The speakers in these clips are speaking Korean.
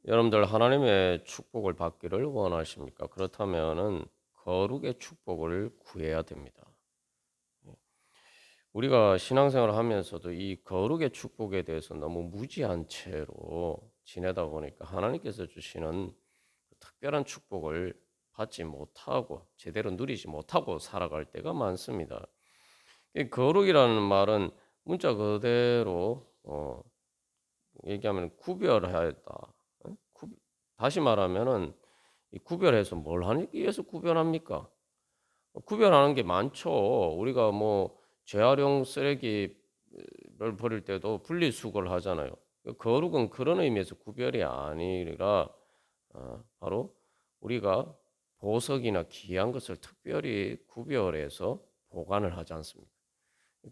여러분들 하나님의 축복을 받기를 원하십니까? 그렇다면은 거룩의 축복을 구해야 됩니다. 우리가 신앙생활을 하면서도 이 거룩의 축복에 대해서 너무 무지한 채로 지내다 보니까 하나님께서 주시는 특별한 축복을 받지 못하고 제대로 누리지 못하고 살아갈 때가 많습니다. 이 거룩이라는 말은 문자 그대로 얘기하면 구별하였다. 다시 말하면은 이 구별해서 뭘 하기 위해서 구별합니까? 구별하는 게 많죠. 우리가 뭐 재활용 쓰레기를 버릴 때도 분리수거를 하잖아요. 거룩은 그런 의미에서 구별이 아니라 바로 우리가 보석이나 귀한 것을 특별히 구별해서 보관을 하지 않습니까?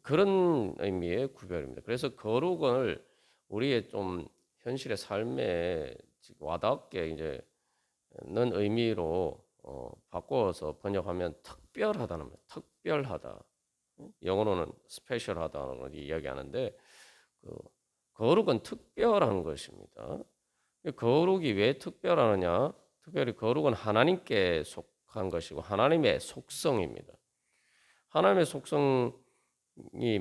그런 의미의 구별입니다. 그래서 거룩을 우리의 좀 현실의 삶에 와닿게 이제 는 의미로 바꿔서 번역하면 특별하다는 말, 특별하다. 영어로는 스페셜하다는 걸 이야기하는데 그 거룩은 특별한 것입니다. 거룩이 왜 특별하느냐? 특별히 거룩은 하나님께 속한 것이고 하나님의 속성입니다. 하나님의 속성이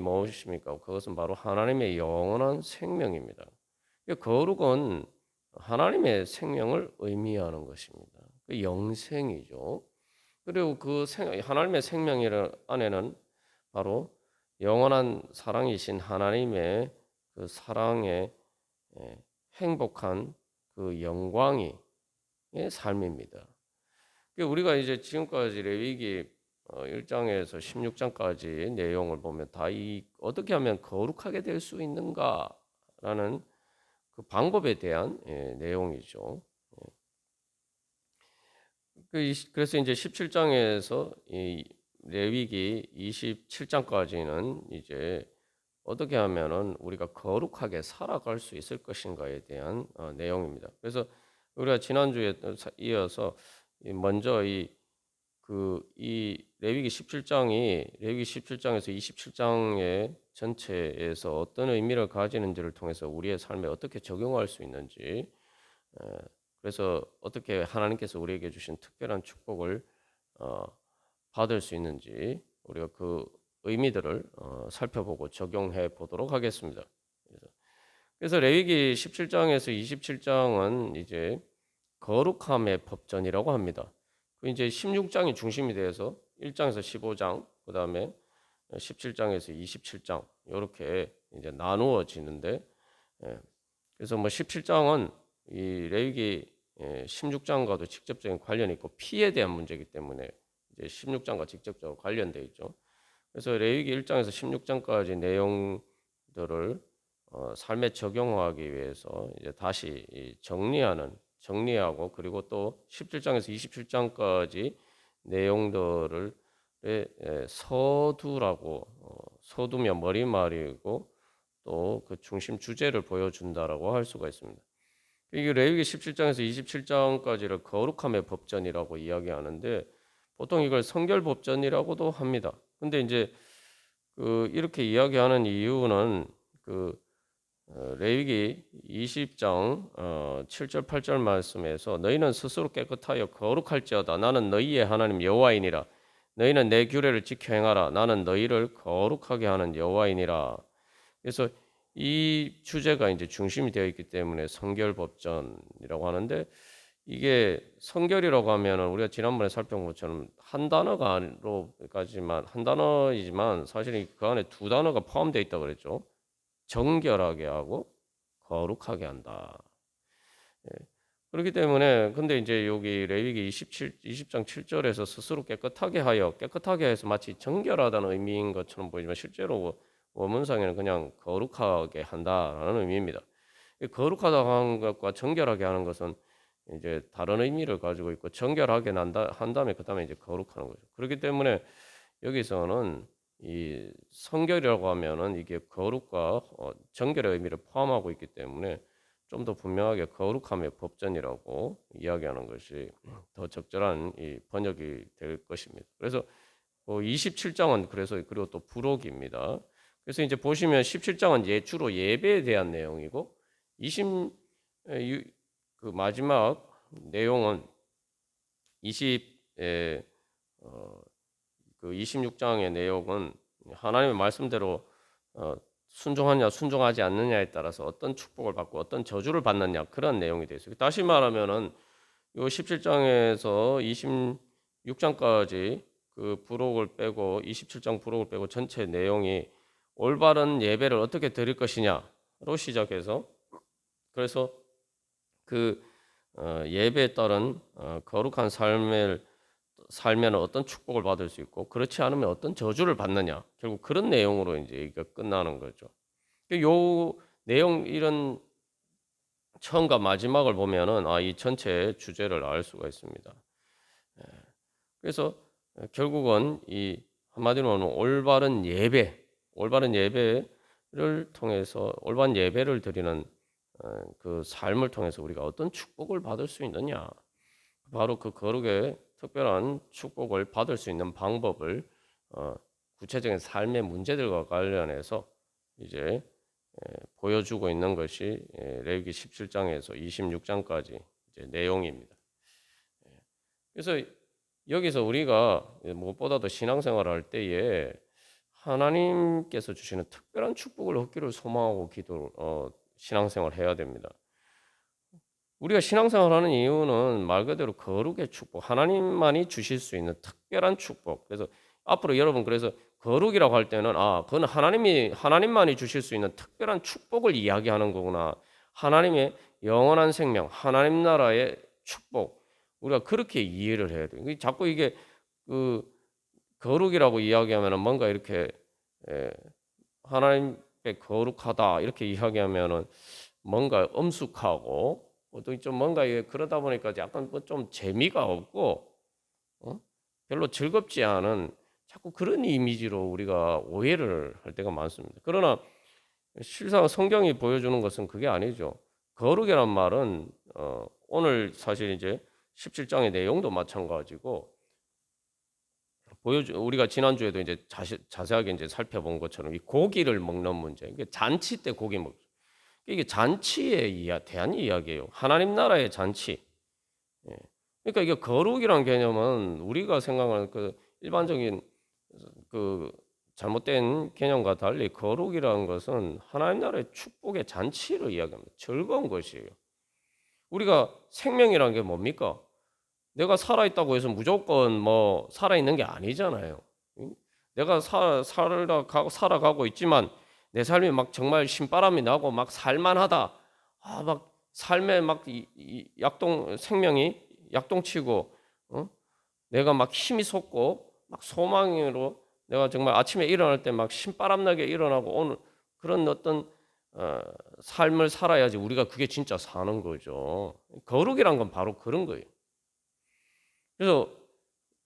무엇입니까? 그것은 바로 하나님의 영원한 생명입니다. 거룩은 하나님의 생명을 의미하는 것입니다. 그 영생이죠. 그리고 하나님의 생명 안에는 바로 영원한 사랑이신 하나님의 그 사랑의 행복한 그 영광이 삶입니다. 우리가 이제 지금까지 레위기 1장에서 16장까지 내용을 보면 다 어떻게 하면 거룩하게 될 수 있는가라는 그 방법에 대한 내용이죠. 그래서 이제 17장에서 이 레위기 27장까지는 이제 어떻게 하면은 우리가 거룩하게 살아갈 수 있을 것인가에 대한 내용입니다. 그래서 우리가 지난주에 이어서 먼저 이 레위기 17장에서 27장의 전체에서 어떤 의미를 가지는지를 통해서 우리의 삶에 어떻게 적용할 수 있는지, 에, 그래서 어떻게 하나님께서 우리에게 주신 특별한 축복을 어, 받을 수 있는지 우리가 그 의미들을 살펴보고 적용해 보도록 하겠습니다. 그래서 레위기 17장에서 27장은 이제 거룩함의 법전이라고 합니다. 그 이제 16장이 중심이 돼서 1장에서 15장, 그다음에 17장에서 27장 이렇게 이제 나누어지는데, 그래서 뭐 17장은 이 레위기 16장과도 직접적인 관련이 있고 피에 대한 문제이기 때문에 이제 16장과 직접적으로 관련돼 있죠. 그래서 레위기 1장에서 16장까지 내용들을 삶에 적용하기 위해서 이제 다시 정리하고 그리고 또 17장에서 27장까지 내용들을 서두라고 서두면 머리말이고 또 그 중심 주제를 보여준다라고 할 수가 있습니다. 이게 레위기 17장에서 27장까지를 거룩함의 법전이라고 이야기하는데 보통 이걸 성결 법전이라고도 합니다. 근데 이제 이렇게 이야기하는 이유는 레위기 20장 7절 8절 말씀에서 너희는 스스로 깨끗하여 거룩할지어다 나는 너희의 하나님 여호와이니라 너희는 내 규례를 지켜 행하라 나는 너희를 거룩하게 하는 여호와이니라. 그래서 이 주제가 이제 중심이 되어 있기 때문에 성결 법전이라고 하는데 이게 성결이라고 하면은 우리가 지난번에 살펴본 것처럼 한 단어가로까지만 한 단어이지만 사실 그 안에 두 단어가 포함되어 있다 그랬죠. 정결하게 하고 거룩하게 한다. 예. 그렇기 때문에 근데 이제 여기 레위기 20장 7절에서 스스로 깨끗하게 해서 마치 정결하다는 의미인 것처럼 보이지만 실제로 원문상에는 그냥 거룩하게 한다라는 의미입니다. 거룩하다 하는 것과 정결하게 하는 것은 이제 다른 의미를 가지고 있고 정결하게 한 다음에 그 다음에 이제 거룩하는 거죠. 그렇기 때문에 여기서는 이 성결이라고 하면은 이게 거룩과 정결의 의미를 포함하고 있기 때문에 좀 더 분명하게 거룩함의 법전이라고 이야기하는 것이 더 적절한 이 번역이 될 것입니다. 그래서 27장은 그리고 또 부록입니다. 그래서 이제 보시면 17장은 주로 예배에 대한 내용이고 20 그 마지막 내용은 26장의 내용은 하나님의 말씀대로 순종하냐 순종하지 않느냐에 따라서 어떤 축복을 받고 어떤 저주를 받느냐 그런 내용이 되어 있어요. 다시 말하면은 요 17장에서 26장까지 그 부록을 빼고 27장 부록을 빼고 전체 내용이 올바른 예배를 어떻게 드릴 것이냐로 시작해서 그래서 그 예배에 따른 거룩한 삶에는 어떤 축복을 받을 수 있고 그렇지 않으면 어떤 저주를 받느냐 결국 그런 내용으로 이제 이게 끝나는 거죠. 요 내용 이런 처음과 마지막을 보면은 이 전체 주제를 알 수가 있습니다. 그래서 결국은 이 한마디로는 올바른 예배를 통해서 올바른 예배를 드리는 그 삶을 통해서 우리가 어떤 축복을 받을 수 있느냐 바로 그 거룩의 특별한 축복을 받을 수 있는 방법을 구체적인 삶의 문제들과 관련해서 이제 보여주고 있는 것이 레위기 17장에서 26장까지 이제 내용입니다. 그래서 여기서 우리가 무엇보다도 신앙생활을 할 때에 하나님께서 주시는 특별한 축복을 얻기를 소망하고 신앙생활을 해야 됩니다. 우리가 신앙생활하는 이유는 말 그대로 거룩의 축복, 하나님만이 주실 수 있는 특별한 축복. 그래서 앞으로 여러분 그래서 거룩이라고 할 때는 그건 하나님만이 주실 수 있는 특별한 축복을 이야기하는 거구나. 하나님의 영원한 생명, 하나님 나라의 축복. 우리가 그렇게 이해를 해야 돼요. 자꾸 이게 그 거룩이라고 이야기하면은 뭔가 이렇게 하나님의 거룩하다 이렇게 이야기하면은 뭔가 엄숙하고 또 좀 뭔가 그러다 보니까 약간 좀 재미가 없고 별로 즐겁지 않은 자꾸 그런 이미지로 우리가 오해를 할 때가 많습니다. 그러나 실상 성경이 보여주는 것은 그게 아니죠. 거룩이란 말은 오늘 사실 이제 17장의 내용도 마찬가지고 우리가 지난주에도 이제 자세하게 이제 살펴본 것처럼 이 고기를 먹는 문제. 이게 잔치 때 고기 먹죠. 이게 잔치에 대한 이야기예요. 하나님 나라의 잔치. 예. 그러니까 이게 거룩이란 개념은 우리가 생각하는 그 일반적인 그 잘못된 개념과 달리 거룩이라는 것은 하나님 나라의 축복의 잔치를 이야기합니다. 즐거운 것이에요. 우리가 생명이라는 게 뭡니까? 내가 살아있다고 해서 무조건 뭐 살아있는 게 아니잖아요. 내가 살아가고 있지만 내 삶이 막 정말 신바람이 나고 막 살만하다. 막 삶에 막 생명이 약동치고 내가 막 힘이 솟고 막 소망으로 내가 정말 아침에 일어날 때 막 신바람 나게 일어나고 오늘 그런 어떤 삶을 살아야지 우리가 그게 진짜 사는 거죠. 거룩이란 건 바로 그런 거예요. 그래서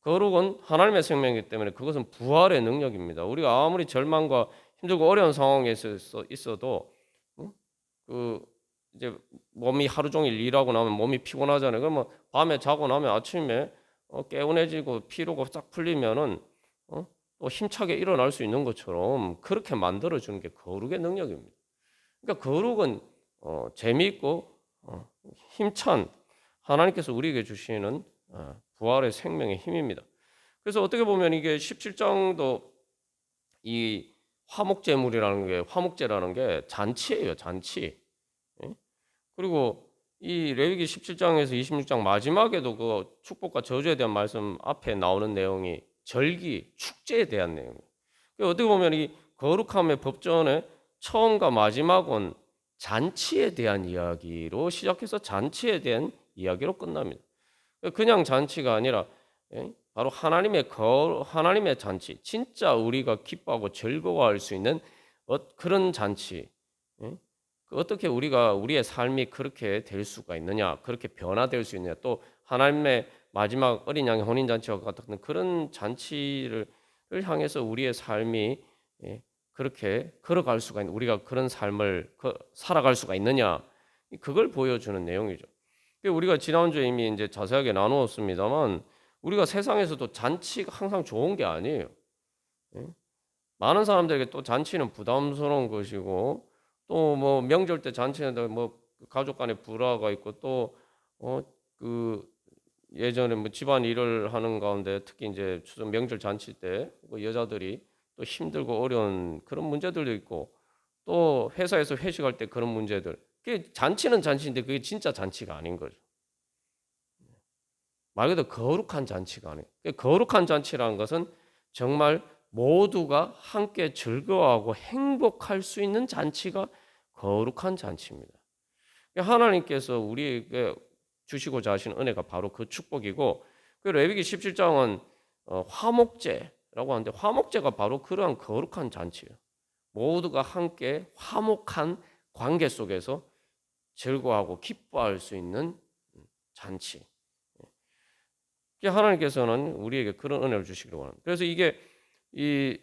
거룩은 하나님의 생명이기 때문에 그것은 부활의 능력입니다. 우리가 아무리 절망과 힘들고 어려운 상황에 있어도 그 이제 몸이 하루 종일 일하고 나면 몸이 피곤하잖아요. 그러면 밤에 자고 나면 아침에 개운해지고 피로가 싹 풀리면은 또 힘차게 일어날 수 있는 것처럼 그렇게 만들어 주는 게 거룩의 능력입니다. 그러니까 거룩은 재미있고 힘찬 하나님께서 우리에게 주시는 부활의 생명의 힘입니다. 그래서 어떻게 보면 이게 17장도 이 화목제라는 게 잔치예요, 잔치. 예? 그리고 이 레위기 17장에서 26장 마지막에도 그 축복과 저주에 대한 말씀 앞에 나오는 내용이 절기, 축제에 대한 내용이에요. 어떻게 보면 이 거룩함의 법전의 처음과 마지막은 잔치에 대한 이야기로 시작해서 잔치에 대한 이야기로 끝납니다. 그냥 잔치가 아니라 바로 하나님의 잔치, 진짜 우리가 기뻐하고 즐거워할 수 있는 그런 잔치. 어떻게 우리의 삶이 그렇게 될 수가 있느냐, 그렇게 변화될 수 있느냐, 또 하나님의 마지막 어린 양의 혼인 잔치와 같은 그런 잔치를 향해서 우리의 삶이 그렇게 걸어갈 수가 있는 우리가 그런 삶을 살아갈 수가 있느냐, 그걸 보여주는 내용이죠. 우리가 지난주에 이미 이제 자세하게 나누었습니다만 우리가 세상에서도 잔치가 항상 좋은 게 아니에요. 많은 사람들에게 또 잔치는 부담스러운 것이고 또 뭐 명절 때 잔치는 뭐 가족 간에 불화가 있고 또 어, 그 예전에 뭐 집안 일을 하는 가운데 특히 이제 추석 명절 잔치 때그 여자들이 또 힘들고 어려운 그런 문제들도 있고 또 회사에서 회식할 때 그런 문제들. 그게 잔치는 잔치인데 그게 진짜 잔치가 아닌 거죠. 말 그대로 거룩한 잔치가 아니에요. 그 거룩한 잔치라는 것은 정말 모두가 함께 즐거워하고 행복할 수 있는 잔치가 거룩한 잔치입니다. 하나님께서 우리에게 주시고자 하신 은혜가 바로 그 축복이고, 그 레위기 17장은 화목제라고 하는데 화목제가 바로 그러한 거룩한 잔치예요. 모두가 함께 화목한 관계 속에서 즐거워하고 기뻐할 수 있는 잔치. 하나님께서는 우리에게 그런 은혜를 주시기를 원합니다. 그래서 이게 이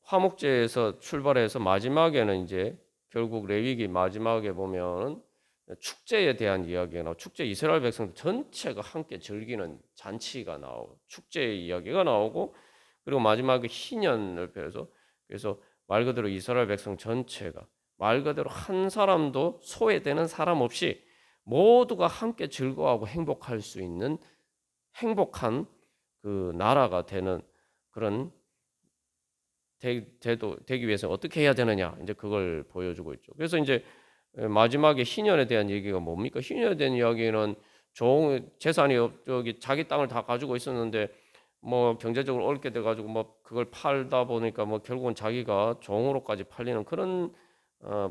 화목제에서 출발해서 마지막에는 이제 결국 레위기 마지막에 보면 축제에 대한 이야기가 나오고 축제 이스라엘 백성들 전체가 함께 즐기는 잔치가 나오고 축제의 이야기가 나오고 그리고 마지막에 희년을 펴서 그래서 말 그대로 이스라엘 백성 전체가 말 그대로 한 사람도 소외되는 사람 없이 모두가 함께 즐거워하고 행복할 수 있는 행복한 그 나라가 되는 그런 되기 위해서 어떻게 해야 되느냐 이제 그걸 보여주고 있죠. 그래서 이제 마지막에 희년에 대한 얘기가 뭡니까? 희년에 대한 이야기는 재산이 저기 자기 땅을 다 가지고 있었는데 뭐 경제적으로 어렵게 돼 가지고 뭐 그걸 팔다 보니까 뭐 결국은 자기가 종으로까지 팔리는 그런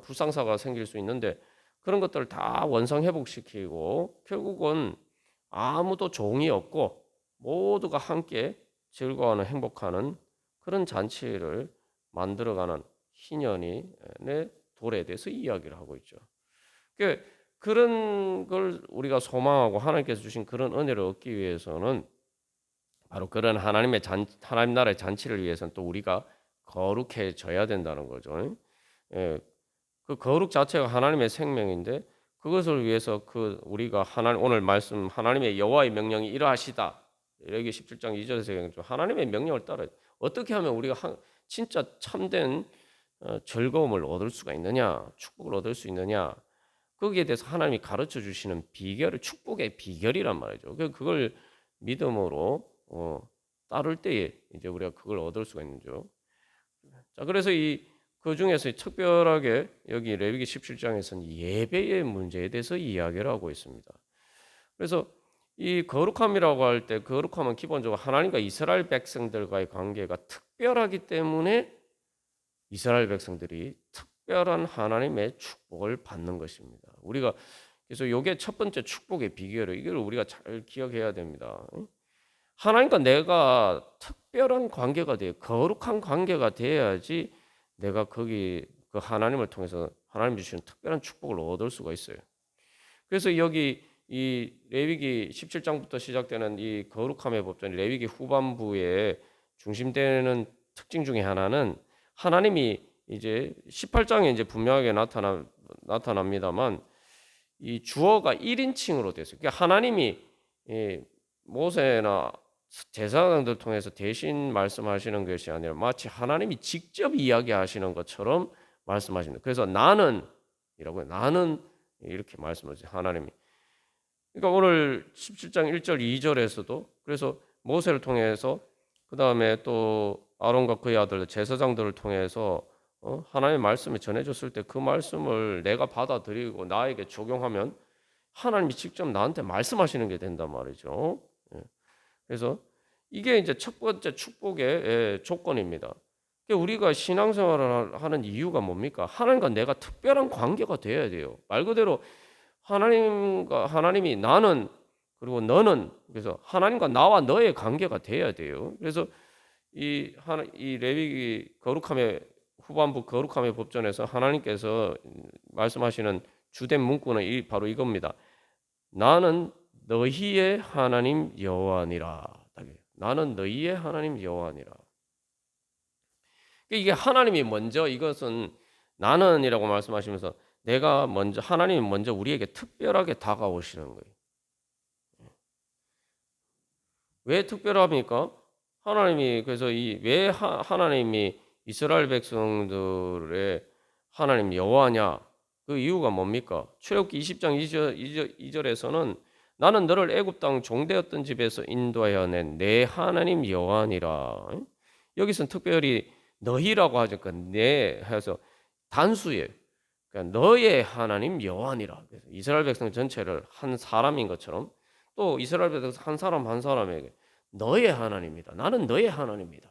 불상사가 생길 수 있는데 그런 것들을 다 원상 회복시키고 결국은 아무도 종이 없고 모두가 함께 즐거워하는 행복하는 그런 잔치를 만들어가는 희년의 돌에 대해서 이야기를 하고 있죠. 그러니까 그런 걸 우리가 소망하고 하나님께서 주신 그런 은혜를 얻기 위해서는 바로 그런 하나님 나라의 잔치를 위해서는 또 우리가 거룩해져야 된다는 거죠. 예, 그 거룩 자체가 하나님의 생명인데 그것을 위해서 그 우리가 오늘 말씀 하나님의 여호와의 명령이 이러하시다. 여기 17장 2절에서 하나님의 명령을 따라 어떻게 하면 우리가 진짜 참된 즐거움을 얻을 수가 있느냐, 축복을 얻을 수 있느냐, 거기에 대해서 하나님이 가르쳐 주시는 비결을 축복의 비결이란 말이죠. 그걸 믿음으로 따를 때에 이제 우리가 그걸 얻을 수가 있는 거죠. 자, 그래서 그 중에서 특별하게 여기 레위기 17장에서는 예배의 문제에 대해서 이야기를 하고 있습니다. 그래서 이 거룩함이라고 할 때 거룩함은 기본적으로 하나님과 이스라엘 백성들과의 관계가 특별하기 때문에 이스라엘 백성들이 특별한 하나님의 축복을 받는 것입니다. 우리가 그래서 이게 첫 번째 축복의 비결을 이걸 우리가 잘 기억해야 됩니다. 하나님과 내가 특별한 관계가 돼요. 거룩한 관계가 돼야지 내가 거기 그 하나님을 통해서 하나님 주시는 특별한 축복을 얻을 수가 있어요. 그래서 여기 이 레위기 17장부터 시작되는 이 거룩함의 법전 레위기 후반부에 중심되는 특징 중에 하나는 하나님이 이제 18장에 이제 분명하게 나타납니다만 이 주어가 1인칭으로 됐어요. 그러니까 하나님이 모세나 제사장들 통해서 대신 말씀하시는 것이 아니라 마치 하나님이 직접 이야기하시는 것처럼 말씀하십니다. 그래서 나는이라고요. 나는 이렇게 말씀하세요. 하나님이. 그러니까 오늘 17장 1절 2절에서도 그래서 모세를 통해서 그 다음에 또 아론과 그의 아들 제사장들을 통해서 하나님의 말씀을 전해줬을 때 그 말씀을 내가 받아들이고 나에게 적용하면 하나님이 직접 나한테 말씀하시는 게 된단 말이죠. 그래서 이게 이제 첫 번째 축복의 조건입니다. 우리가 신앙생활을 하는 이유가 뭡니까? 하나님과 내가 특별한 관계가 돼야 돼요. 말 그대로 하나님이 나는 그리고 너는 그래서 하나님과 나와 너의 관계가 돼야 돼요. 그래서 이 레위기 거룩함의 후반부 거룩함의 법전에서 하나님께서 말씀하시는 주된 문구는 바로 이겁니다. 나는 너희의 하나님 여호와니라. 나는 너희의 하나님 여호와니라. 이게 하나님이 먼저 이것은 나는이라고 말씀하시면서 내가 먼저 하나님이 먼저 우리에게 특별하게 다가오시는 거예요. 왜 특별합니까? 하나님이 그래서 왜 하나님이 이스라엘 백성들의 하나님 여호와냐? 그 이유가 뭡니까? 출애굽기 20장 2절에서는 나는 너를 애굽 땅 종되었던 집에서 인도하여 낸 내 하나님 여호와니라. 여기서는 특별히 너희라고 하죠. 그러니까 내 해서 단수예요. 그러니까 너의 하나님 여호와니라. 그래서 이스라엘 백성 전체를 한 사람인 것처럼 또 이스라엘 백성 한 사람 한 사람에게 너의 하나님이다. 나는 너의 하나님이다.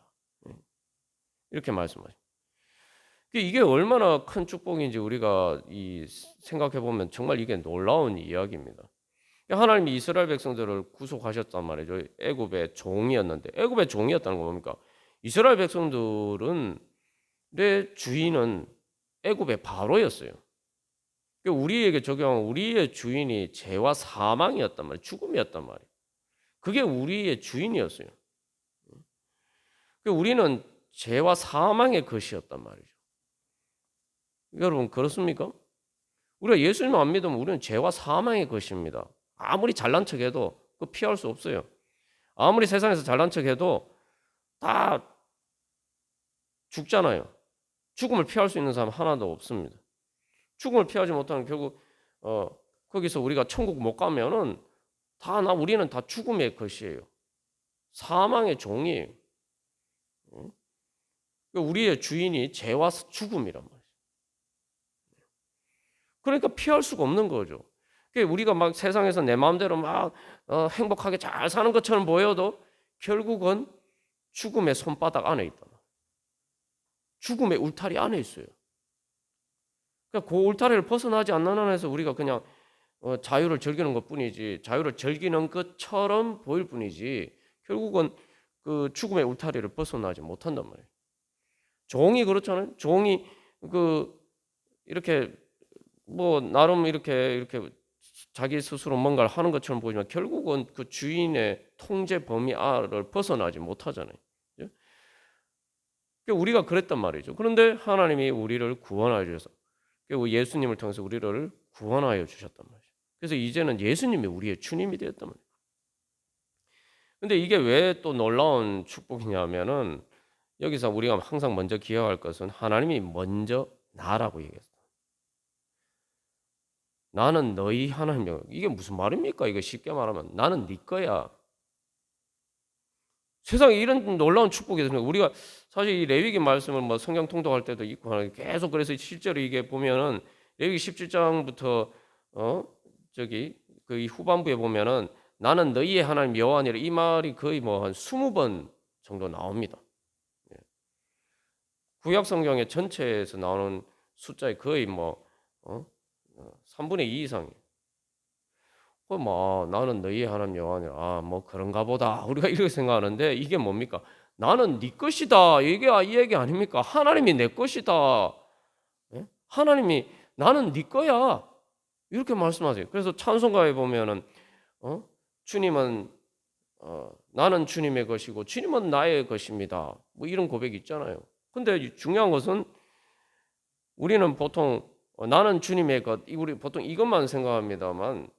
이렇게 말씀하죠. 이게 얼마나 큰 축복인지 우리가 생각해 보면 정말 이게 놀라운 이야기입니다. 하나님이 이스라엘 백성들을 구속하셨단 말이죠. 애굽의 종이었는데 애굽의 종이었다는 거 뭡니까? 이스라엘 백성들은 내 주인은 애굽의 바로였어요. 우리에게 적용한 우리의 주인이 죄와 사망이었단 말이에요. 죽음이었단 말이에요. 그게 우리의 주인이었어요. 우리는 죄와 사망의 것이었단 말이죠. 여러분 그렇습니까? 우리가 예수님 안 믿으면 우리는 죄와 사망의 것입니다. 아무리 잘난 척해도 그 피할 수 없어요. 아무리 세상에서 잘난 척해도 다 죽잖아요. 죽음을 피할 수 있는 사람 하나도 없습니다. 죽음을 피하지 못하면 결국 거기서 우리가 천국 못 가면은 우리는 다 죽음의 것이에요. 사망의 종이에요. 우리의 주인이 죄와 죽음이란 말이에요. 그러니까 피할 수가 없는 거죠. 우리가 막 세상에서 내 마음대로 막 행복하게 잘 사는 것처럼 보여도 결국은 죽음의 손바닥 안에 있다. 죽음의 울타리 안에 있어요. 그 울타리를 벗어나지 않는 한에서 우리가 그냥 자유를 즐기는 것뿐이지, 자유를 즐기는 것처럼 보일 뿐이지 결국은 그 죽음의 울타리를 벗어나지 못한단 말이에요. 종이 그렇잖아요. 종이 이렇게 나름 이렇게 자기 스스로 뭔가를 하는 것처럼 보이지만 결국은 그 주인의 통제 범위 아래를 벗어나지 못하잖아요. 우리가 그랬단 말이죠. 그런데 하나님이 우리를 구원하여 주셔서 예수님을 통해서 우리를 구원하여 주셨단 말이죠. 그래서 이제는 예수님이 우리의 주님이 되었단 말이에요. 근데 이게 왜 또 놀라운 축복이냐면은 여기서 우리가 항상 먼저 기억할 것은 하나님이 먼저 나라고 얘기했어요. 나는 너희 하나님이야. 이게 무슨 말입니까? 이거 쉽게 말하면 나는 네 거야. 세상에 이런 놀라운 축복이 있습니다. 우리가 사실 이 레위기 말씀을 성경 통독할 때도 있고 하는 계속 그래서 실제로 이게 보면은 레위기 17장부터 그 후반부에 보면은 나는 너희의 하나님 여호와니라 이 말이 거의 한 20번 정도 나옵니다. 구약 성경의 전체에서 나오는 숫자의 거의 3분의 2 이상이에요. 나는 너희의 하나님 여호와니라. 그런가 보다. 우리가 이렇게 생각하는데 이게 뭡니까? 나는 네 것이다. 이게 이 얘기 아닙니까? 하나님이 내 것이다. 예? 하나님이 나는 네 거야. 이렇게 말씀하세요. 그래서 찬송가에 보면은 주님은 나는 주님의 것이고 주님은 나의 것입니다. 이런 고백이 있잖아요. 근데 중요한 것은 우리는 보통 나는 주님의 것, 우리 보통 이것만 생각합니다만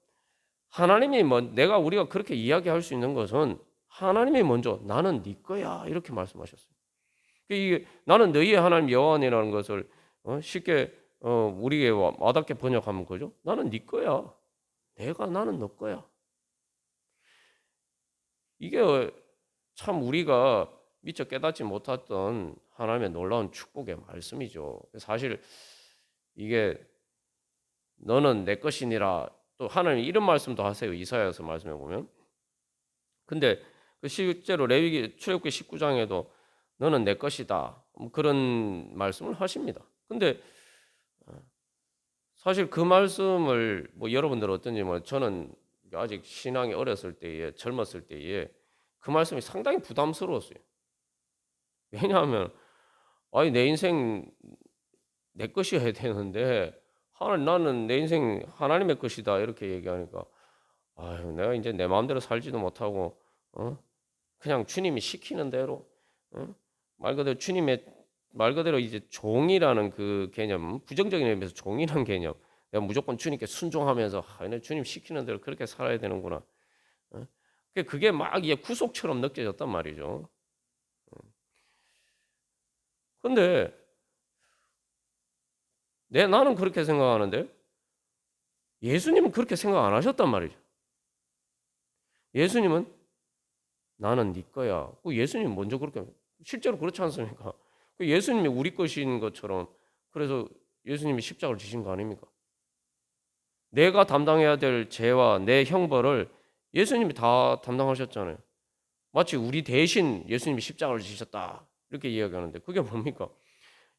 하나님이 우리가 그렇게 이야기할 수 있는 것은 하나님이 먼저 나는 네 거야 이렇게 말씀하셨어요. 이게 나는 너희의 하나님 여호와니라는 것을 쉽게 우리에게 와닿게 번역하면 그죠? 나는 네 거야. 나는 너 거야. 이게 참 우리가 미처 깨닫지 못했던 하나님의 놀라운 축복의 말씀이죠. 사실 이게 너는 내 것이니라 또 하나님 이런 말씀도 하세요. 이사야서 말씀해 보면. 근데 실제로 레위기 출애굽기 19장에도 너는 내 것이다. 그런 말씀을 하십니다. 근데 사실 그 말씀을 여러분들 어떤지 저는 아직 신앙이 어렸을 때에 젊었을 때에 그 말씀이 상당히 부담스러웠어요. 왜냐하면 내 인생 내 것이어야 되는데 나는 내 인생 하나님의 것이다 이렇게 얘기하니까 내가 이제 내 마음대로 살지도 못하고 그냥 주님이 시키는 대로 말 그대로 이제 종이라는 그 개념, 부정적인 의미에서 종이라는 개념, 내가 무조건 주님께 순종하면서 내 주님 시키는 대로 그렇게 살아야 되는구나. 그게 막 구속처럼 느껴졌단 말이죠. 근데 나는 그렇게 생각하는데 예수님은 그렇게 생각 안 하셨단 말이죠. 예수님은 나는 네 거야. 그 예수님 먼저 그렇게 실제로 그렇지 않습니까? 그 예수님이 우리 것인 것처럼 그래서 예수님이 십자가를 지신 거 아닙니까? 내가 담당해야 될 죄와 내 형벌을 예수님이 다 담당하셨잖아요. 마치 우리 대신 예수님이 십자가를 지셨다 이렇게 이야기하는데 그게 뭡니까?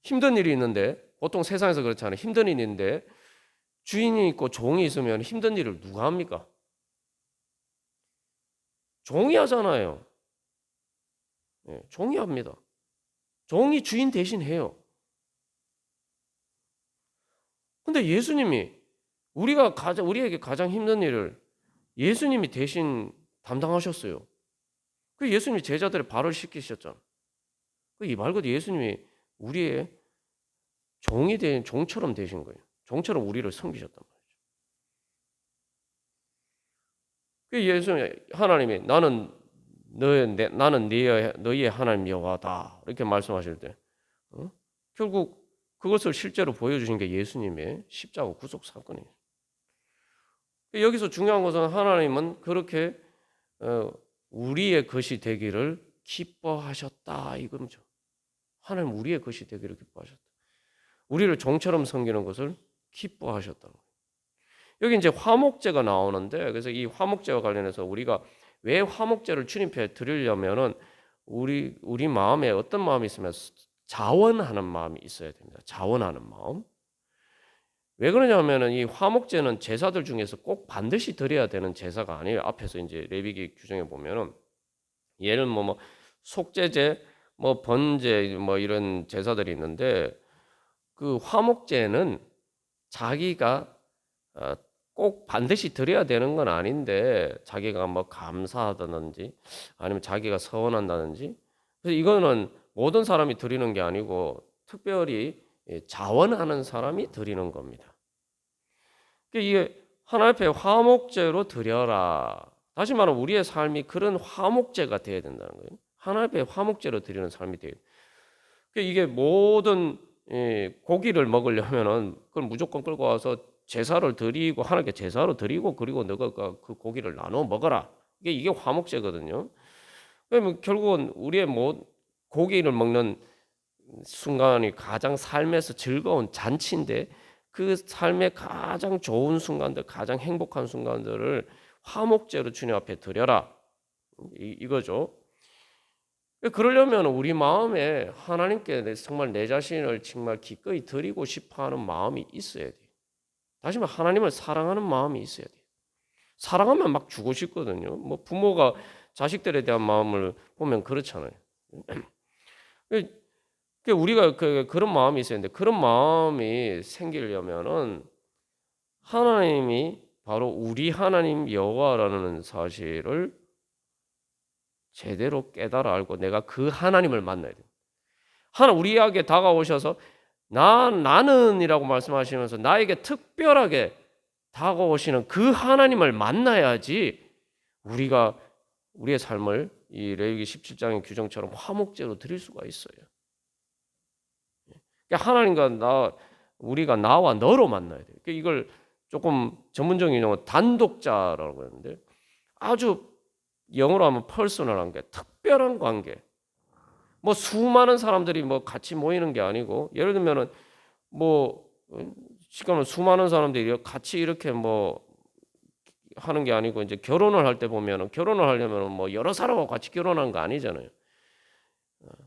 힘든 일이 있는데 보통 세상에서 그렇잖아요. 힘든 일이 있는데 주인이 있고 종이 있으면 힘든 일을 누가 합니까? 종이 하잖아요. 예, 종이 합니다. 종이 주인 대신 해요. 근데 예수님이 우리에게 가장 힘든 일을 예수님이 대신 담당하셨어요. 그 예수님이 제자들의 발을 씻기셨잖아. 이 말 그대로 예수님이 우리의 종이 된 종처럼 되신 거예요. 종처럼 우리를 섬기셨단 말이에요. 그 예수님 하나님이 나는 너희의 하나님 여호와다 이렇게 말씀하실 때 결국 그것을 실제로 보여주신 게 예수님의 십자가 구속 사건이에요. 여기서 중요한 것은 하나님은 그렇게 우리의 것이 되기를 기뻐하셨다 이거죠. 하나님 우리의 것이 되기를 기뻐하셨다. 우리를 종처럼 섬기는 것을 기뻐하셨다는 거예요. 여기 이제 화목제가 나오는데 그래서 이 화목제와 관련해서 우리가 왜 화목제를 주님께 드리려면은 우리 마음에 어떤 마음이 있으면 자원하는 마음이 있어야 됩니다. 자원하는 마음. 왜 그러냐면은 이 화목제는 제사들 중에서 꼭 반드시 드려야 되는 제사가 아니에요. 앞에서 이제 레위기 규정에 보면은 예를 뭐 속죄제, 뭐 번제, 뭐 이런 제사들이 있는데 그 화목제는 자기가 꼭 반드시 드려야 되는 건 아닌데 자기가 뭐 감사하다든지 아니면 자기가 서원한다든지 그래서 이거는 모든 사람이 드리는 게 아니고 특별히 자원하는 사람이 드리는 겁니다. 이게 하나님 앞에 화목제로 드려라. 다시 말하면 우리의 삶이 그런 화목제가 되어야 된다는 거예요. 하나님 앞에 화목제로 드리는 삶이 되어야 돼요. 이게 모든 고기를 먹으려면은 그걸 무조건 끌고 와서 제사를 드리고 하나님께 제사로 드리고 그리고 너가 그 고기를 나눠 먹어라. 이게 화목제거든요. 그러면 결국은 우리의 고기를 먹는 순간이 가장 삶에서 즐거운 잔치인데 그 삶의 가장 좋은 순간들, 가장 행복한 순간들을 화목제로 주님 앞에 드려라. 이거죠. 그러려면 우리 마음에 하나님께 정말 내 자신을 정말 기꺼이 드리고 싶어하는 마음이 있어야 돼요. 다시 말해 하나님을 사랑하는 마음이 있어야 돼요. 사랑하면 막 주고 싶거든요. 뭐 부모가 자식들에 대한 마음을 보면 그렇잖아요. 우리가 그런 마음이 있어야 되는데 그런 마음이 생기려면은 하나님이 바로 우리 하나님 여호와라는 사실을 제대로 깨달아 알고 내가 그 하나님을 만나야 돼요. 우리에게 다가오셔서 나는이라고 말씀하시면서 나에게 특별하게 다가오시는 그 하나님을 만나야지 우리가 우리의 삶을 이 레위기 17장의 규정처럼 화목제로 드릴 수가 있어요. 그러니까 하나님과 우리가 나와 너로 만나야 돼요. 그러니까 이걸 조금 전문적인 용어 단독자라고 하는데 아주 영어로 하면 퍼스널한 게 특별한 관계. 뭐 수많은 사람들이 뭐 같이 모이는 게 아니고 예를 들면은 뭐 지금은 수많은 사람들이 같이 이렇게 뭐 하는 게 아니고 이제 결혼을 할 때 보면은 결혼을 하려면 뭐 여러 사람하고 같이 결혼하는 거 아니잖아요.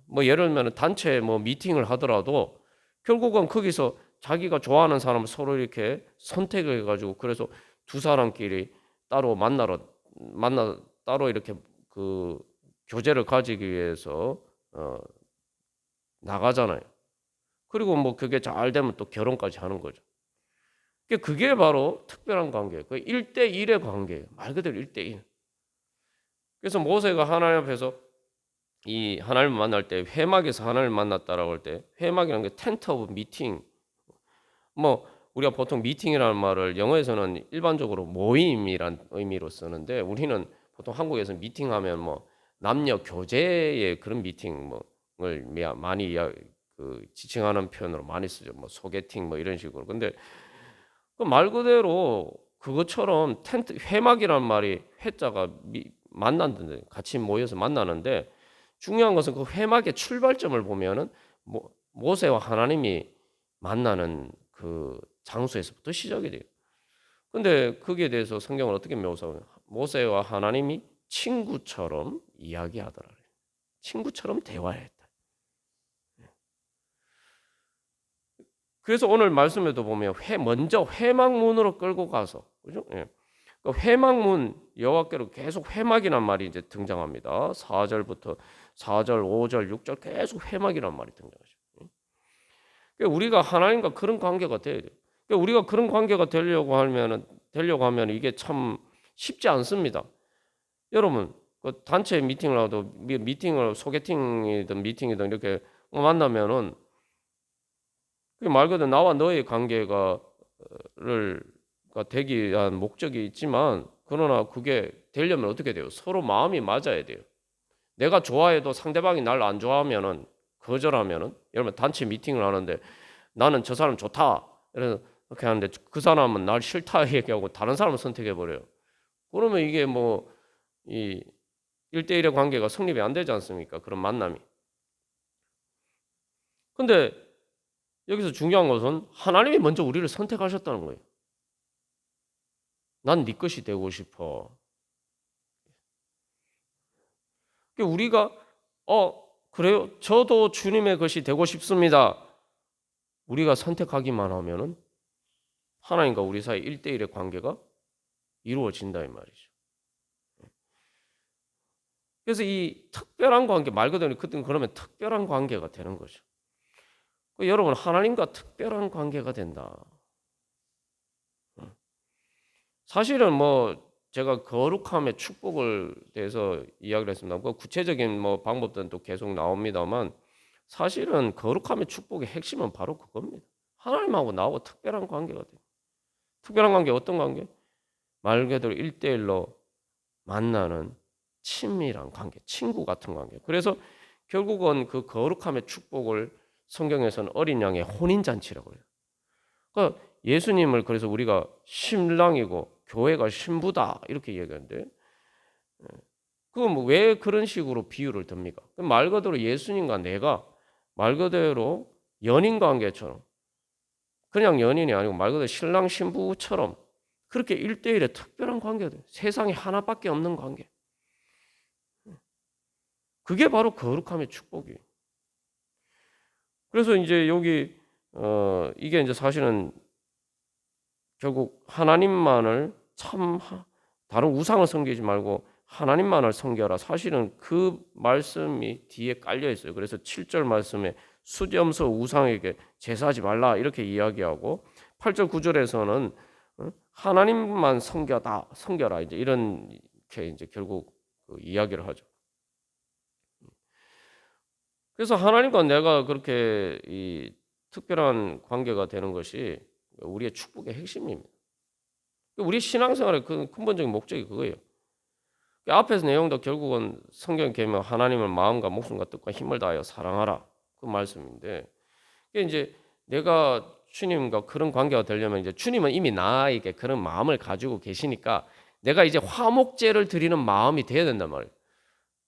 뭐 예를 들면 단체 뭐 미팅을 하더라도 결국은 거기서 자기가 좋아하는 사람을 서로 이렇게 선택을 해가지고 그래서 두 사람끼리 따로 만나 따로 이렇게 그 교제를 가지기 위해서 나가잖아요. 그리고 뭐 그게 잘 되면 또 결혼까지 하는 거죠. 그게 바로 특별한 관계예요. 그 1대1의 관계예요. 말 그대로 1대1. 그래서 모세가 하나님 앞에서 이 하나님을 만날 때 회막에서 하나님을 만났다라고 할 때 회막이라는 게 텐트 오브 미팅. 뭐 우리가 보통 미팅이라는 말을 영어에서는 일반적으로 모임이란 의미로 쓰는데 우리는 보통 한국에서 미팅하면 뭐 남녀 교제의 그런 미팅을 많이 지칭하는 표현으로 많이 쓰죠. 뭐 소개팅 뭐 이런 식으로. 근데 그 말 그대로 그것처럼 텐트 회막이란 말이 회자가 만난다는데 같이 모여서 만나는데 중요한 것은 그 회막의 출발점을 보면은 모세와 하나님이 만나는 그 장소에서부터 시작이 돼요. 근데 거기에 대해서 성경은 어떻게 묘사하냐? 모세와 하나님이 친구처럼 이야기하더라. 친구처럼 대화했다. 그래서 오늘 말씀에도 보면 먼저 회막문으로 끌고 가서 그죠? 예. 그 회막문 여호와께로 계속 회막이란 말이 이제 등장합니다. 4절부터 4절, 5절, 6절 계속 회막이란 말이 등장하죠. 그러니까 우리가 하나님과 그런 관계가 돼야 돼요. 그러니까 우리가 그런 관계가 되려고 하면 이게 참 쉽지 않습니다. 여러분 그 단체 미팅을 하도 소개팅이든 미팅이든 이렇게 만나면은 말 그대로 나와 너의 관계가 되기 위한 목적이 있지만 그러나 그게 되려면 어떻게 돼요? 서로 마음이 맞아야 돼요. 내가 좋아해도 상대방이 날 안 좋아하면은 거절하면은 여러분 단체 미팅을 하는데 나는 저 사람 좋다. 그래서 그렇게 하는데 그 사람은 날 싫다 얘기하고 다른 사람을 선택해 버려요. 그러면 이게 뭐 이 1대1의 관계가 성립이 안 되지 않습니까? 그런 만남이. 근데 여기서 중요한 것은 하나님이 먼저 우리를 선택하셨다는 거예요. 난 네 것이 되고 싶어. 우리가 그래요? 저도 주님의 것이 되고 싶습니다. 우리가 선택하기만 하면은 하나님과 우리 사이 1대1의 관계가 이루어진다 이 말이죠. 그래서 이 특별한 관계 말 그대로 그러면 특별한 관계가 되는 거죠. 여러분 하나님과 특별한 관계가 된다. 사실은 뭐 제가 거룩함의 축복을 대해서 이야기를 했습니다. 구체적인 뭐 방법들은 또 계속 나옵니다만 사실은 거룩함의 축복의 핵심은 바로 그겁니다. 하나님하고 나하고 특별한 관계가 돼요. 특별한 관계 어떤 관계? 말 그대로 1대1로 만나는 친밀한 관계, 친구 같은 관계. 그래서 결국은 그 거룩함의 축복을 성경에서는 어린 양의 혼인잔치라고 해요. 그러니까 예수님을 그래서 우리가 신랑이고 교회가 신부다 이렇게 얘기하는데 그건 왜 그런 식으로 비유를 듭니까? 말 그대로 예수님과 내가 말 그대로 연인 관계처럼 그냥 연인이 아니고 말 그대로 신랑 신부처럼 그렇게 1대1의 특별한 관계들 세상에 하나밖에 없는 관계 그게 바로 거룩함의 축복이에요. 그래서 이제 여기 이게 이제 사실은 결국 하나님만을 다른 우상을 섬기지 말고 하나님만을 섬겨라. 사실은 그 말씀이 뒤에 깔려 있어요. 그래서 7절 말씀에 수염소 우상에게 제사하지 말라 이렇게 이야기하고 8절 9절에서는 하나님만 섬겨라 이제 이렇게 이제 결국 그 이야기를 하죠. 그래서 하나님과 내가 그렇게 이 특별한 관계가 되는 것이 우리의 축복의 핵심입니다. 우리 신앙생활의 그 근본적인 목적이 그거예요. 앞에서 내용도 결국은 성경 계명 하나님을 마음과 목숨과 뜻과 힘을 다하여 사랑하라 그 말씀인데 이제 내가 주님과 그런 관계가 되려면 이제 주님은 이미 나에게 그런 마음을 가지고 계시니까 내가 이제 화목제를 드리는 마음이 돼야 된단 말이에요.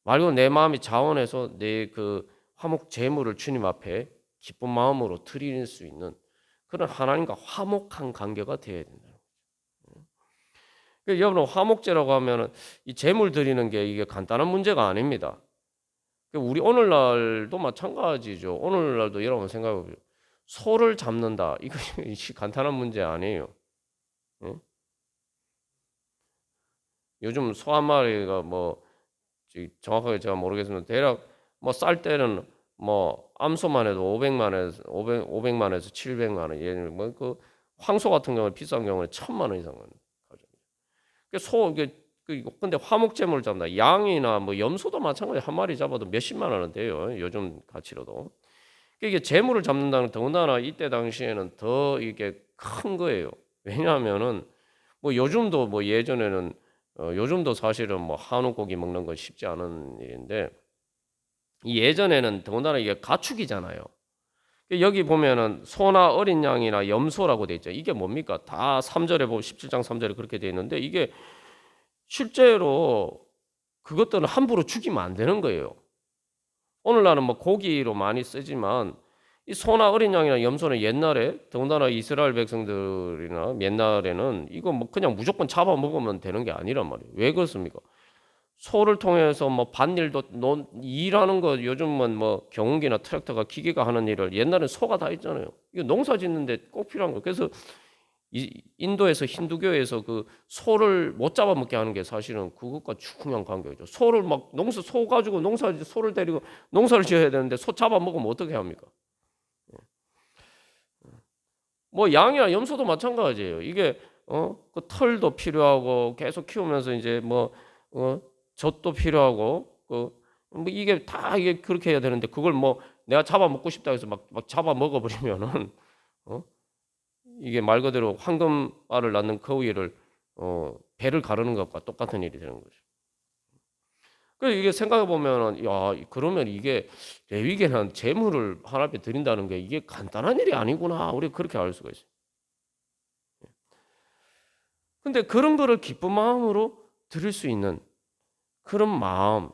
말고 내 마음이 자원해서 내 그 화목 제물을 주님 앞에 기쁜 마음으로 드릴 수 있는 그런 하나님과 화목한 관계가 되어야 된다. 여러분 화목제라고 하면은 이 제물 드리는 게 이게 간단한 문제가 아닙니다. 우리 오늘날도 마찬가지죠. 오늘날도 여러분 생각해 보세요. 소를 잡는다. 이것이 간단한 문제 아니에요. 응? 요즘 소 한 마리가 뭐 정확하게 제가 모르겠습니다. 대략 뭐 쌀 때는 뭐 암소만 해도 500만에서 700만 원. 얘는 뭐그 황소 같은 경우는 비싼 경우는 1000만 원 이상 근데 화목제물 잡는다. 양이나 뭐 염소도 마찬가지 한 마리 잡아도 몇십만 원은 돼요. 요즘 가치로도. 이게 재물을 잡는다는 더군다나 이때 당시에는 더 이게 큰 거예요. 왜냐하면은 뭐 요즘도 뭐 예전에는 요즘도 사실은 뭐 한우 고기 먹는 건 쉽지 않은 일인데 예전에는 더군다나 이게 가축이잖아요. 여기 보면은 소나 어린 양이나 염소라고 돼 있죠. 이게 뭡니까? 다 3절에 보면 17장 3절에 그렇게 돼 있는데 이게 실제로 그것들은 함부로 죽이면 안 되는 거예요. 오늘날은 뭐 고기로 많이 쓰지만 이 소나 어린 양이나 염소는 옛날에 더군다나 이스라엘 백성들이나 옛날에는 이거 뭐 그냥 무조건 잡아 먹으면 되는 게 아니란 말이에요. 왜 그렇습니까? 소를 통해서 뭐 밭일도 일하는 거 요즘은 뭐 경운기나 트랙터가 기계가 하는 일을 옛날엔 소가 다 했잖아요. 이거 농사 짓는데 꼭 필요한 거. 그래서 인도에서 힌두교에서 그 소를 못 잡아먹게 하는 게 사실은 그것과 중요한 관계죠. 소를 막 소 가지고 소를 데리고 농사를 지어야 되는데 소 잡아먹으면 어떻게 합니까? 뭐 양이나 염소도 마찬가지예요. 이게 그 털도 필요하고 계속 키우면서 이제 뭐 젖도 필요하고 뭐 이게 다 이게 그렇게 해야 되는데 그걸 뭐 내가 잡아먹고 싶다 해서 막 잡아먹어 버리면은 어? 이게 말 그대로 황금알을 낳는 거위를 배를 가르는 것과 똑같은 일이 되는 거죠. 그래서 이게 생각해 보면은 야 그러면 이게 레위기는 제물을 하나님께 드린다는 게 이게 간단한 일이 아니구나. 우리 그렇게 알 수가 있어요. 근데 그런 거를 기쁜 마음으로 드릴 수 있는 그런 마음.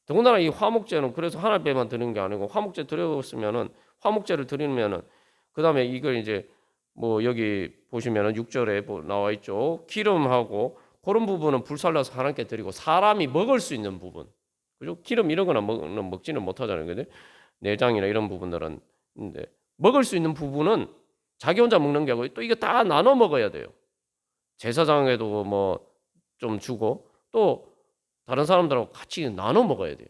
더군다나 이 화목제는 그래서 하나님께만 드리는 게 아니고 화목제 드렸으면은 화목제를 드리면은 그다음에 이걸 이제 뭐 여기 보시면은 6절에 나와 있죠. 기름하고 그런 부분은 불살라서 하나님께 드리고 사람이 먹을 수 있는 부분. 그죠? 기름 이런 거나 먹지는 못하잖아요. 근데 내장이나 이런 부분들은 근데 먹을 수 있는 부분은 자기 혼자 먹는 게 아니고 또 이거 다 나눠 먹어야 돼요. 제사장에도 뭐 좀 주고 또 다른 사람들하고 같이 나눠 먹어야 돼요.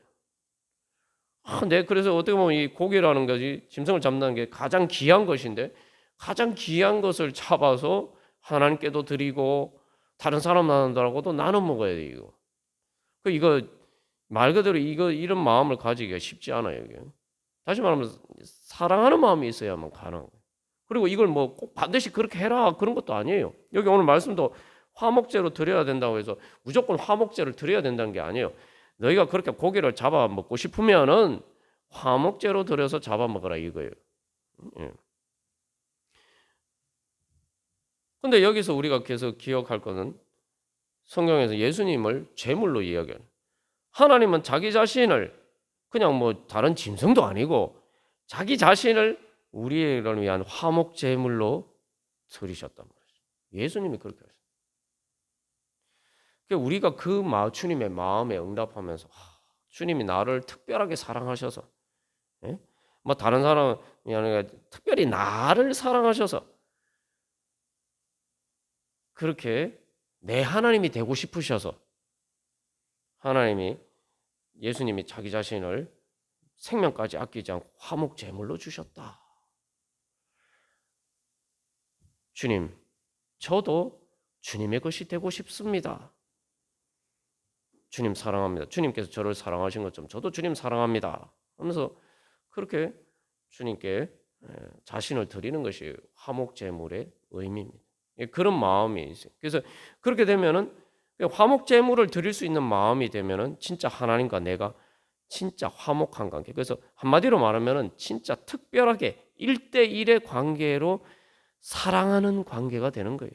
네, 그래서 어떻게 보면 이 고기라는 것이 짐승을 잡는 게 가장 귀한 것인데 가장 귀한 것을 잡아서 하나님께도 드리고 다른 사람들하고도 나눠 먹어야 돼요. 이거. 이거 말 그대로 이런 마음을 가지기가 쉽지 않아요. 이게. 다시 말하면 사랑하는 마음이 있어야만 가능한 거예요. 그리고 이걸 뭐 꼭 반드시 그렇게 해라 그런 것도 아니에요. 여기 오늘 말씀도 화목제로 드려야 된다고 해서 무조건 화목제를 드려야 된다는 게 아니에요. 너희가 그렇게 고기를 잡아 먹고 싶으면은 화목제로 드려서 잡아 먹어라 이거예요. 예. 근데 여기서 우리가 계속 기억할 것은 성경에서 예수님을 제물로 이야기해요. 하나님은 자기 자신을 그냥 뭐 다른 짐승도 아니고 자기 자신을 우리를 위한 화목 제물로 드리셨단 말이죠. 예수님이 그렇게 하셨어요. 그러니까 우리가 주님의 마음에 응답하면서 주님이 나를 특별하게 사랑하셔서 예? 뭐 다른 사람이 아니라 특별히 나를 사랑하셔서 그렇게 내 하나님이 되고 싶으셔서 하나님이 예수님이 자기 자신을 생명까지 아끼지 않고 화목 제물로 주셨다. 주님, 저도 주님의 것이 되고 싶습니다. 주님 사랑합니다. 주님께서 저를 사랑하신 것처럼 저도 주님 사랑합니다. 하면서 그렇게 주님께 자신을 드리는 것이 화목 제물의 의미입니다. 그런 마음이 있어요. 그래서 그렇게 되면은 화목 제물을 드릴 수 있는 마음이 되면은 진짜 하나님과 내가 진짜 화목한 관계. 그래서 한마디로 말하면은 진짜 특별하게 1대1의 관계로 사랑하는 관계가 되는 거예요.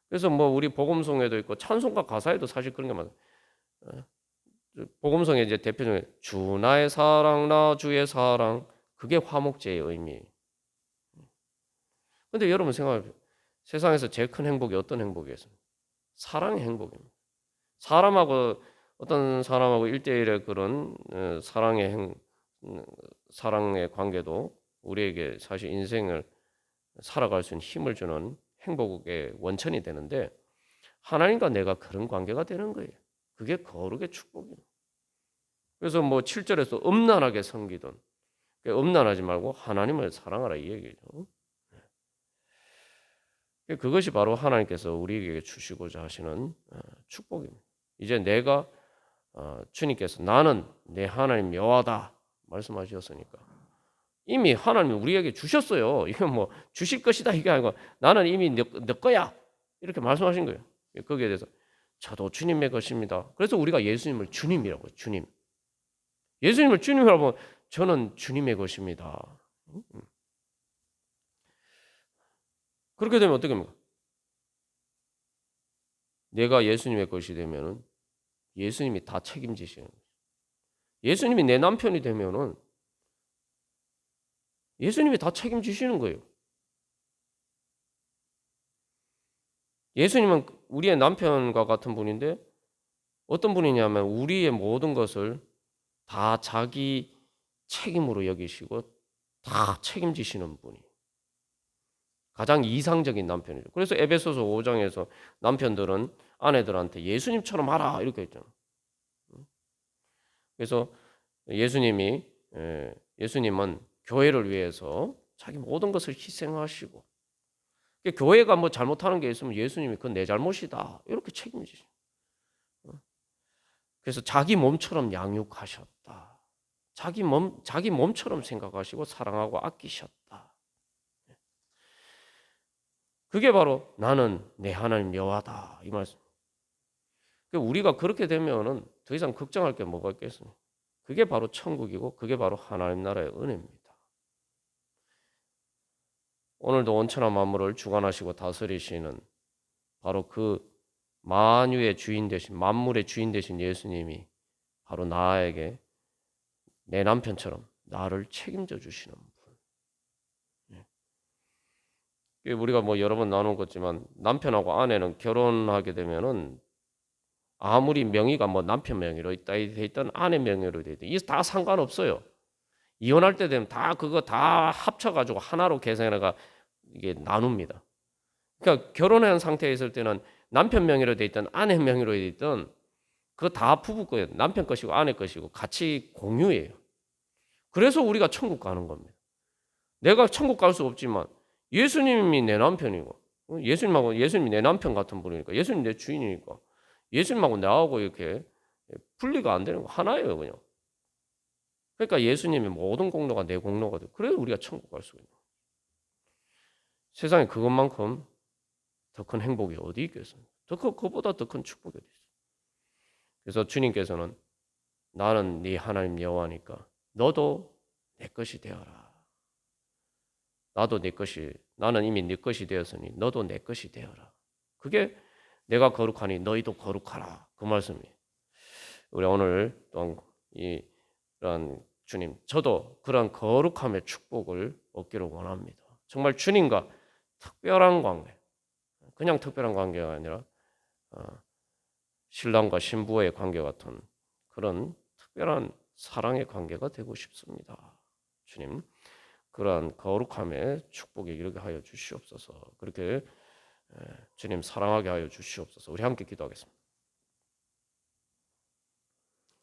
그래서 뭐 우리 복음송에도 있고 찬송가 가사에도 사실 그런 게 많아요. 복음성의 이제 대표적인 주 나의 사랑 나 주의 사랑 그게 화목제의 의미예요. 근데 여러분 생각해 세상에서 제일 큰 행복이 어떤 행복이겠습니까? 사랑의 행복입니다. 어떤 사람하고 1대1의 그런 사랑의 관계도 우리에게 사실 인생을 살아갈 수 있는 힘을 주는 행복의 원천이 되는데 하나님과 내가 그런 관계가 되는 거예요. 그게 거룩의 축복이에요. 그래서 뭐 7절에서 음란하게 섬기던 음란하지 말고 하나님을 사랑하라 이 얘기죠. 그것이 바로 하나님께서 우리에게 주시고자 하시는 축복입니다. 이제 내가 주님께서 나는 내 하나님 여호와다 말씀하셨으니까 이미 하나님이 우리에게 주셨어요. 이건 뭐 주실 것이다 이게 아니고 나는 이미 내 거야 이렇게 말씀하신 거예요. 거기에 대해서 저도 주님의 것입니다. 그래서 우리가 예수님을 주님이라고 해요. 주님. 예수님을 주님이라고 하면 저는 주님의 것입니다. 그렇게 되면 어떻게 됩니까? 내가 예수님의 것이 되면은 예수님이 다 책임지시는 거예요. 예수님이 내 남편이 되면은 예수님이 다 책임지시는 거예요. 예수님은 우리의 남편과 같은 분인데 어떤 분이냐면 우리의 모든 것을 다 자기 책임으로 여기시고 다 책임지시는 분이 가장 이상적인 남편이죠. 그래서 에베소서 5장에서 남편들은 아내들한테 예수님처럼 하라 이렇게 했잖아요. 그래서 예수님이 예수님은 교회를 위해서 자기 모든 것을 희생하시고 교회가 뭐 잘못하는 게 있으면 예수님이 그건 내 잘못이다 이렇게 책임지죠. 그래서 자기 몸처럼 양육하셨다. 자기 몸처럼 생각하시고 사랑하고 아끼셨다. 그게 바로 나는 내 하나님 여호와다 이 말씀. 우리가 그렇게 되면은 더 이상 걱정할 게 뭐가 있겠습니까? 그게 바로 천국이고 그게 바로 하나님 나라의 은혜입니다. 오늘도 온천한 만물을 주관하시고 다스리시는 바로 그 만유의 주인 되신 만물의 주인 되신 예수님이 바로 나에게 내 남편처럼 나를 책임져 주시는 분. 우리가 뭐 여러 번 나눈 거지만 남편하고 아내는 결혼하게 되면은 아무리 명의가 뭐 남편 명의로 돼 있든 아내 명의로 돼 있든 이게 다 상관없어요. 이혼할 때 되면 다 그거 다 합쳐가지고 하나로 계산해가 이게 나눕니다. 그러니까 결혼한 상태에 있을 때는 남편 명의로 돼 있든 아내 명의로 돼 있든 그거 다 부부 거예요. 남편 것이고 아내 것이고 같이 공유예요. 그래서 우리가 천국 가는 겁니다. 내가 천국 갈 수 없지만 예수님이 내 남편이고 예수님이 내 남편 같은 분이니까 예수님 내 주인이니까 예수님하고 나하고 이렇게 분리가 안 되는 거 하나예요 그냥. 그러니까 예수님의 모든 공로가 내 공로가 돼. 그래서 우리가 천국 갈 수가 있는 거예요. 세상에 그것만큼 더 큰 행복이 어디 있겠습니까? 그보다 더 큰 축복이 어디 있어요? 그래서 주님께서는 나는 네 하나님 여호와니까 너도 내 것이 되어라. 나도 내 것이 나는 이미 네 것이 되었으니 너도 내 것이 되어라. 그게 내가 거룩하니 너희도 거룩하라. 그 말씀이에요. 우리 오늘 또 이런 주님, 저도 그런 거룩함의 축복을 얻기를 원합니다. 정말 주님과 특별한 관계, 그냥 특별한 관계가 아니라 신랑과 신부의 관계 같은 그런 특별한 사랑의 관계가 되고 싶습니다. 주님, 그러한 거룩함의 축복에 이르게 하여 주시옵소서. 그렇게 주님 사랑하게 하여 주시옵소서. 우리 함께 기도하겠습니다.